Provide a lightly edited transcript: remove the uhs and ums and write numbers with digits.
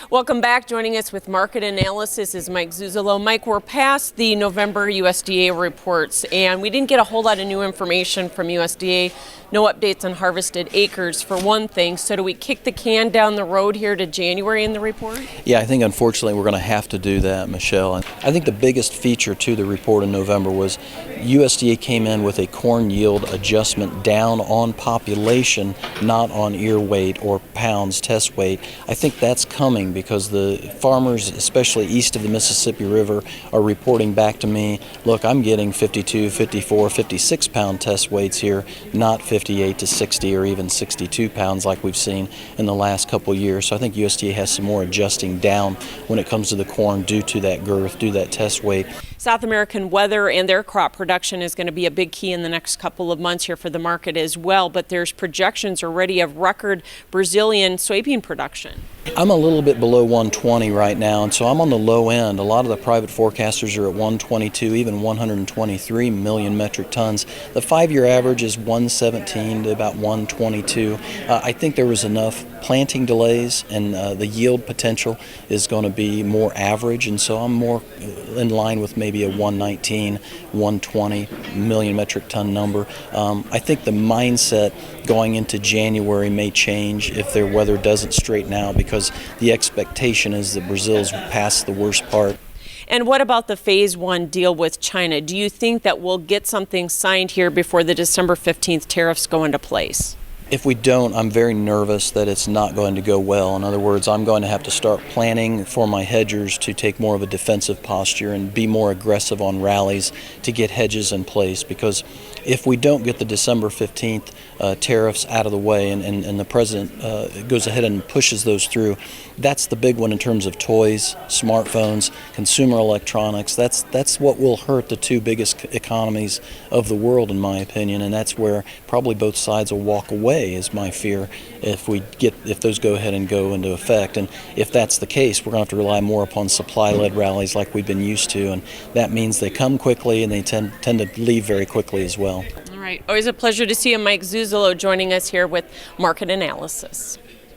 Welcome back. Joining us with market analysis is Mike Zuzulo. Mike, we're past the November USDA reports, and we didn't get a whole lot of new information from USDA. No updates on harvested acres, for one thing. So do we kick the can down the road here to January in the report? Yeah, I think unfortunately we're going to have to do that, Michelle. I think the biggest feature to the report in November was USDA came in with a corn yield adjustment down on population, not on ear weight or pounds test weight. I think that's coming because the farmers, especially east of the Mississippi River, are reporting back to me, look, I'm getting 52, 54, 56 pound test weights here, not 58 to 60 or even 62 pounds like we've seen in the last couple years. So I think USDA has some more adjusting down when it comes to the corn due to that girth, due to that test weight. South American weather and their crop production is going to be a big key in the next couple of months here for the market as well, but there's projections already of record Brazilian soybean production. I'm a little bit below 120 right now, and so I'm on the low end. A lot of the private forecasters are at 122, even 123 million metric tons. The 5-year average is 117 to about 122. I think there was enough planting delays, and the yield potential is going to be more average, and so I'm more in line with maybe a 119, 120 million metric ton number. I think the mindset going into January may change if their weather doesn't straighten out, because the expectation is that Brazil's past the worst part. And what about the phase 1 deal with China? Do you think that we'll get something signed here before the December 15th tariffs go into place? If we don't, I'm very nervous that it's not going to go well. In other words, I'm going to have to start planning for my hedgers to take more of a defensive posture and be more aggressive on rallies to get hedges in place, because if we don't get the December 15th tariffs out of the way and the president goes ahead and pushes those through, that's the big one in terms of toys, smartphones, consumer electronics. That's what will hurt the two biggest economies of the world, in my opinion, and that's where probably both sides will walk away, is my fear, if those go ahead and go into effect. And if that's the case, we're going to have to rely more upon supply-led rallies like we've been used to, and that means they come quickly and they tend to leave very quickly as well. All right. Always a pleasure to see you, Mike Zuzulo, joining us here with market analysis.